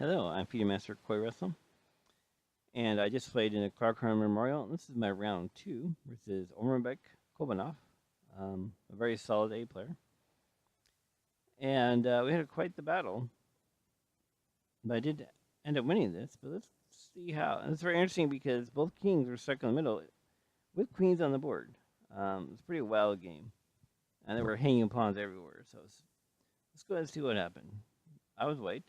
Hello, I'm Peter Master Koi Wrestling, and I just played in a Clark Harmon Memorial. And this is my round two versus Ormanbek Kobanov, a very solid A player. And we had quite the battle, but I did end up winning this. But let's see how. And it's very interesting because both kings were stuck in the middle with queens on the board. It's a pretty wild game, and there were hanging pawns everywhere. So let's go ahead and see what happened. I was white.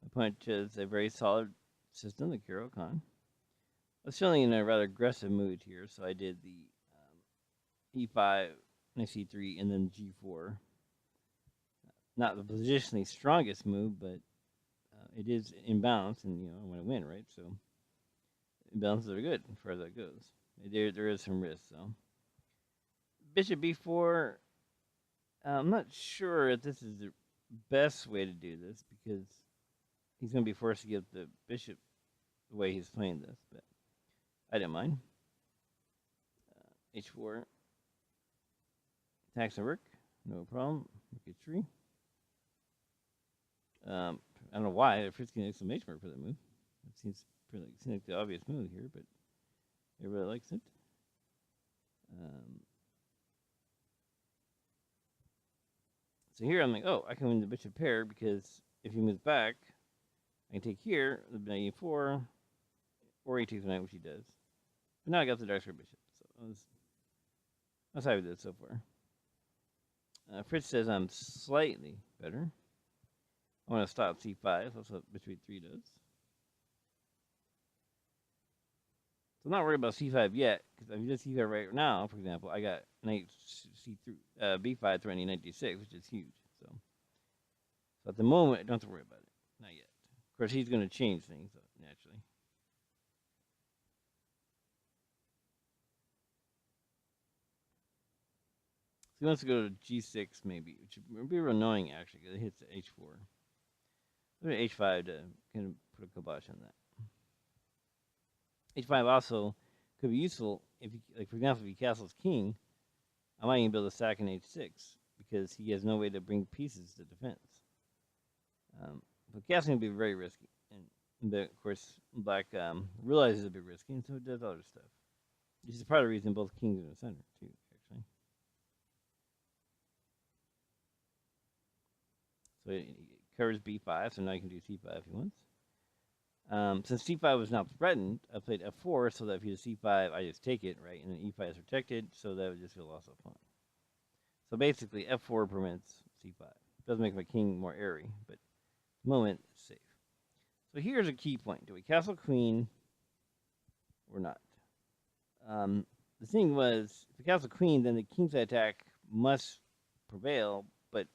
My opponent chose a very solid system, the Caro-Kann. I was feeling in a rather aggressive mood here, so I did the e5, knight c3, and then g4. Not the positionally strongest move, but it is in balance, and I want to win, right? So imbalances are good as far as that goes. There is some risk, though. Bishop b4. I'm not sure if this is the best way to do this because he's going to be forced to give the bishop the way he's playing this, but I didn't mind. H4. Attacks and work. No problem. Rook h3. I don't know why. I first get an exclamation mark for that move. It seems like the obvious move here, but everybody likes it. So here I'm like, oh, I can win the bishop pair because if he moves back, I can take here, the knight e4, or he takes the knight, which he does. But now I got the dark square bishop, so I was happy with it so far. Fritz says I'm slightly better. I want to stop c5, so that's what bishop e3 does. So I'm not worried about c5 yet, because if you just c5 right now, for example, I got knight c3, b5 threatening knight d6, which is huge. So at the moment, I don't have to worry about it. Not yet. Of course, he's going to change things, naturally. So he wants to go to g6, maybe, which would be real annoying, actually, because it hits h4. Go to h5 to kind of put a kibosh on that. h5 also could be useful if, like, for example, if he castles king, I might even build a sack in h6 because he has no way to bring pieces to defense. But castling would be very risky, and of course, black realizes it'd be risky, and so it does other stuff. This is part of the reason both kings are in the center too, actually. So it covers b5, so now you can do c5 if he wants. Since c5 was not threatened, I played f4 so that if he does c5, I just take it, right? And then e5 is protected, so that would just be a loss of pawn. So basically, f4 prevents c5. Doesn't make my king more airy, but at the moment, it's safe. So here's a key point. Do we castle queen or not? The thing was, if we castle queen, then the kingside attack must prevail, but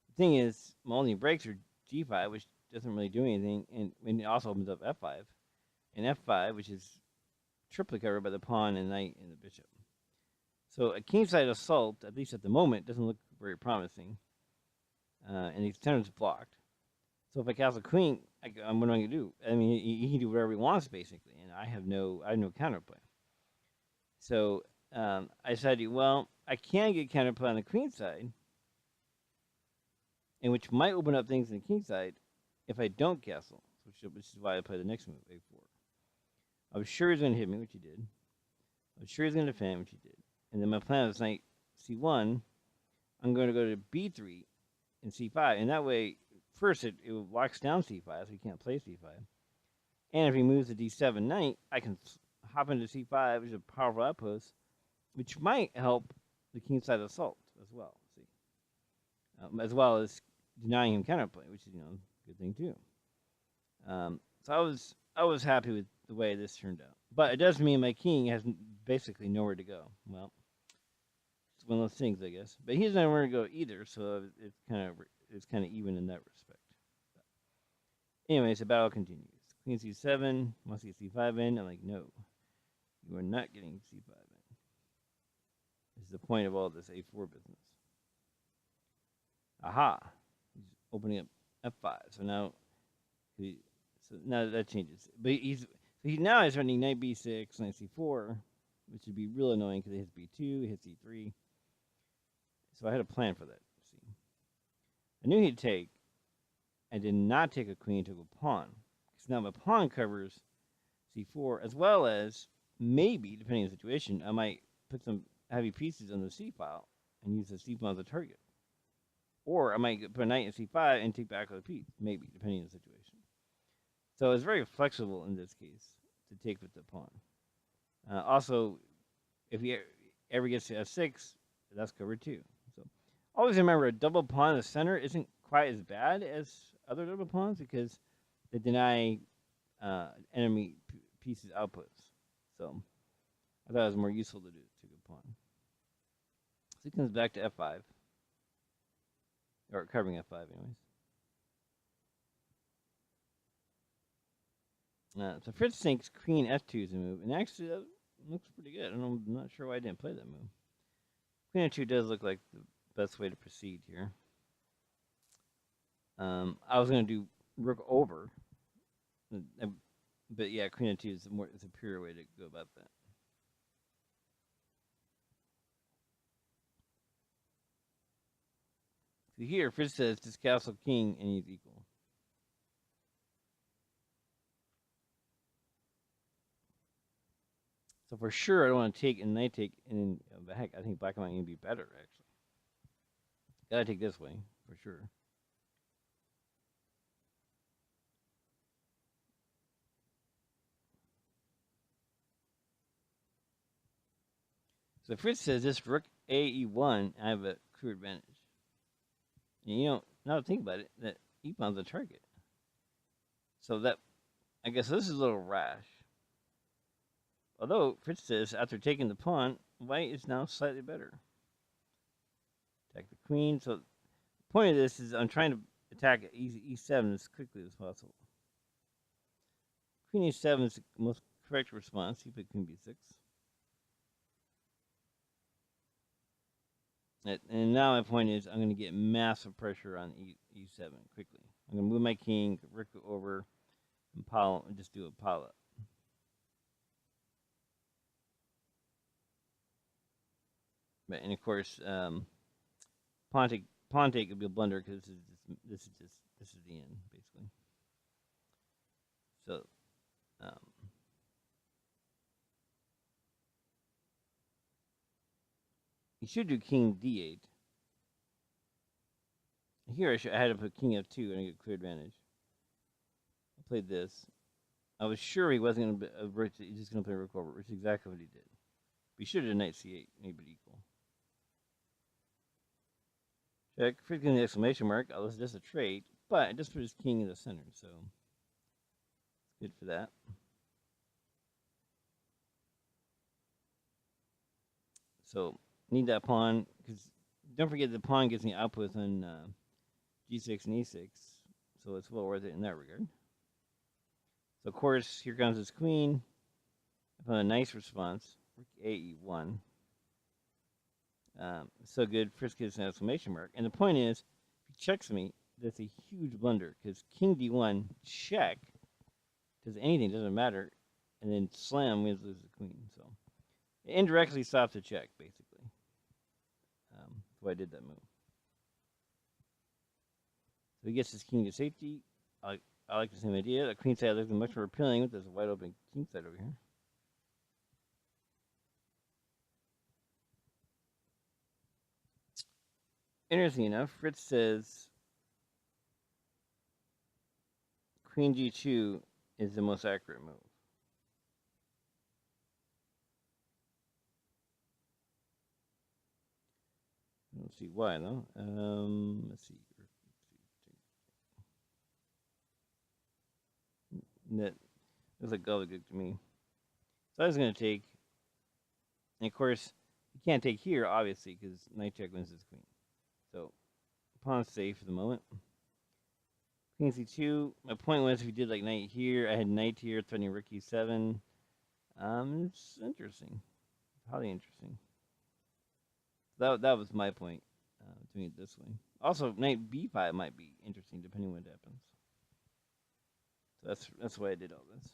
the thing is, my only breaks are g5, which doesn't really do anything, and it also opens up f5, and f5, which is triply covered by the pawn and knight and the bishop. So a kingside assault, at least at the moment, doesn't look very promising, and the center is blocked. So if I castle queen, what am I going to do? I mean, he can do whatever he wants, basically, and I have no counterplay. So I decided, well, I can get counterplay on the queen side, and which might open up things in the king side if I don't castle, which is why I play the next move, a4. I was sure he was going to hit me, which he did. I was sure he was going to defend, which he did. And then my plan was knight c1. I'm going to go to b3 and c5, and that way, first it locks down c5, so he can't play c5. And if he moves to d7 knight, I can hop into c5, which is a powerful outpost, which might help the kingside assault as well. See, as well as denying him counterplay, which is a good thing too. So I was happy with the way this turned out, but it does mean my king has basically nowhere to go. Well, it's one of those things, I guess. But he doesn't have nowhere to go either, so it's kind of even in that respect. But anyways, the battle continues. Queen c7, wants to get c5 in. I'm like, no, you are not getting c5 in. This is the point of all this a4 business. Aha! He's opening up f5. So now that changes. But he now is running knight b6, knight c4, which would be real annoying because it hits b2, it hits e3. So I had a plan for that. See, I knew he'd take, I did not take a queen, took a pawn. Because now my pawn covers c4, as well as maybe, depending on the situation, I might put some heavy pieces on the c file and use the c file as a target. Or I might put a knight in c5 and take back a piece, maybe, depending on the situation. So it's very flexible in this case to take with the pawn. Also, if he ever gets to f6, that's covered too. So always remember, a double pawn in the center isn't quite as bad as other double pawns because they deny enemy pieces outputs. So I thought it was more useful to do to a pawn. So he comes back to f5. Or covering f5 anyways. So Fritz thinks queen f2 is a move, and actually that looks pretty good. I'm not sure why I didn't play that move. Queen f2 does look like the best way to proceed here. I was going to do rook over, but yeah, queen f2 is a pure way to go about that. So here, Fritz says this castle king, and he's equal. So for sure, I don't want to take and knight take, and heck, I think black and white can be better actually. Gotta take this way for sure. So Fritz says this rook AE1, I have a clear advantage. And now to think about it, that e-pawn's a target. So that, I guess this is a little rash. Although Fritz says after taking the pawn, white is now slightly better. Attack the queen. So the point of this is I'm trying to attack e7 as quickly as possible. Queen e7 is the most correct response. You pick queen b6. And now my point is I'm going to get massive pressure on e7 quickly. I'm going to move my king, rook over, and just do a pile up. And of course, pawn take would be a blunder because this is the end basically. So, you should do king d8. Here I had to put king f2 and I get clear advantage. I played this. I was sure he wasn't going to he's just going to play rook over, which is exactly what he did. He should have done knight c8, made it equal. Check. Freaking the exclamation mark. Oh, this is just a trait, but I just put his king in the center, so it's good for that. So need that pawn because don't forget the pawn gives me outputs on g6 and e6, so it's well worth it in that regard. So of course here comes his queen. I found a nice response. Rook ae1. So good. First gives an exclamation mark, and the point is, if he checks me, that's a huge blunder because king d1 check does anything, doesn't matter, and then slam wins, loses the queen. So it indirectly stops the check basically. That's why I did that move. So he gets his king to safety. I like the same idea. The queen side looks much more appealing with this wide open king side over here. Interesting enough, Fritz says queen g2 is the most accurate move. I don't see why though. Let's see. That looks like gobbledygook to me. So I was going to take, and of course, you can't take here obviously because knight check wins this queen. So pawn's safe for the moment. Queen c2. My point was if you did like knight here, I had knight here, threatening rook e7. It's interesting. Highly interesting. That was my point, doing it this way. Also, knight b5 might be interesting depending on what happens. So that's why I did all this.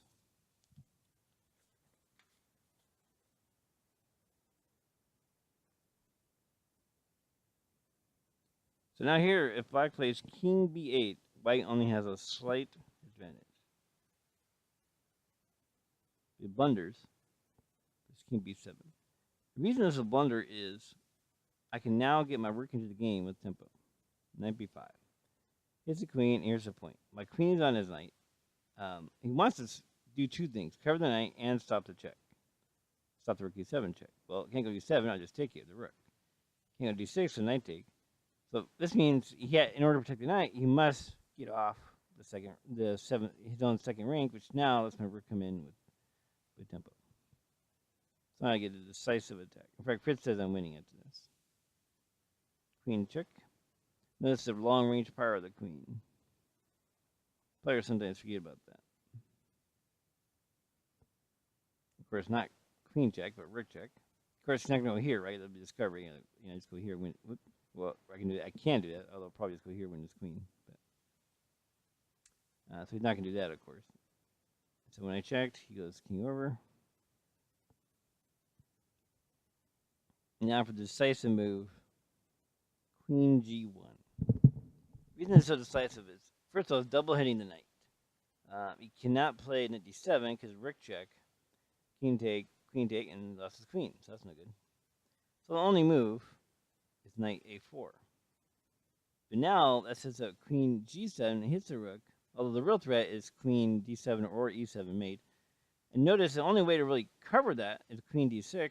So now here, if black plays king b8, White only has a slight advantage. It blunders. This king b7. The reason this is a blunder is I can now get my rook into the game with tempo. Knight b5. Here's the queen, here's the point. My queen is on his knight. He wants to do two things. Cover the knight and stop the check. Stop the rook e7 check. Well, it can't go d7, I'll just take it, the rook. Can't go d6, so knight take. So this means in order to protect the knight, he must get off his own second rank, which now lets my rook come in with tempo. So now I get a decisive attack. In fact, Fritz says I'm winning after this. Queen check. Notice the long range power of the queen. Players sometimes forget about that. Of course, not queen check, but rook check. Of course, it's not going to go here, right? That'll be discovery. Just go here. Well, I can do that. I can do that, although I'll probably just go here when this queen. So he's not going to do that, of course. So when I checked, he goes king over. Now for the decisive move, queen g1. The reason it's so decisive is, first of all, it's double hitting the knight. He cannot play knight d7 because rook check, queen take, and lost his queen, so that's no good. So the only move is knight a4. But now that sets up queen g7 and hits the rook, although the real threat is queen d7 or e7 mate. And notice the only way to really cover that is queen d6,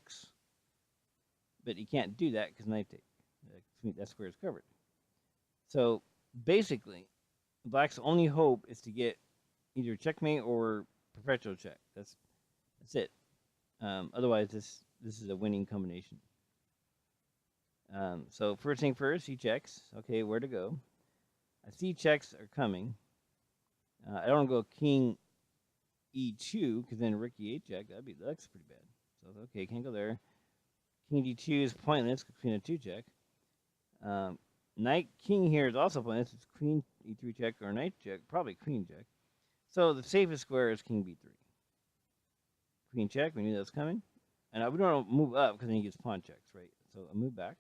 but he can't do that because knight take. That square is covered. So basically, black's only hope is to get either checkmate or perpetual check. That's it. Otherwise, this is a winning combination. So first thing first, he checks. Okay, where to go? I see checks are coming. I don't go king e2 because then rook e8 check. That's pretty bad. So okay, can't go there. King d2 is pointless. Queen a 2 check. Knight king here is also pointless. It's queen e3 check or knight check. Probably queen check. So the safest square is king b3. Queen check. We knew that was coming. And we don't want to move up because then he gets pawn checks, right? So I'll move back.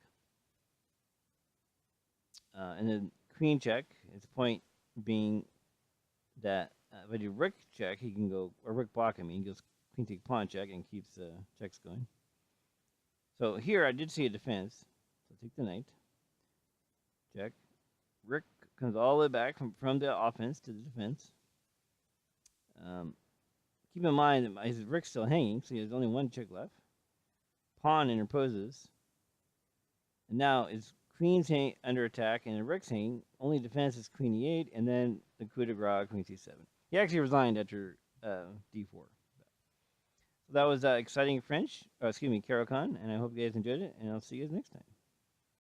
And then queen check. Its point being that if I do rook check, he can go, or rook block, he goes queen take pawn check and keeps the checks going. So here I did see a defense. So take the knight. Check. Rook comes all the way back from the offense to the defense. Keep in mind that his rook's still hanging, so he has only one check left. Pawn interposes. And now his queen's under attack and the rook's hanging. Only defense is queen e8, and then the coup de grace, queen c7. He actually resigned after d4. So that was exciting Caro-Kann, and I hope you guys enjoyed it, and I'll see you guys next time.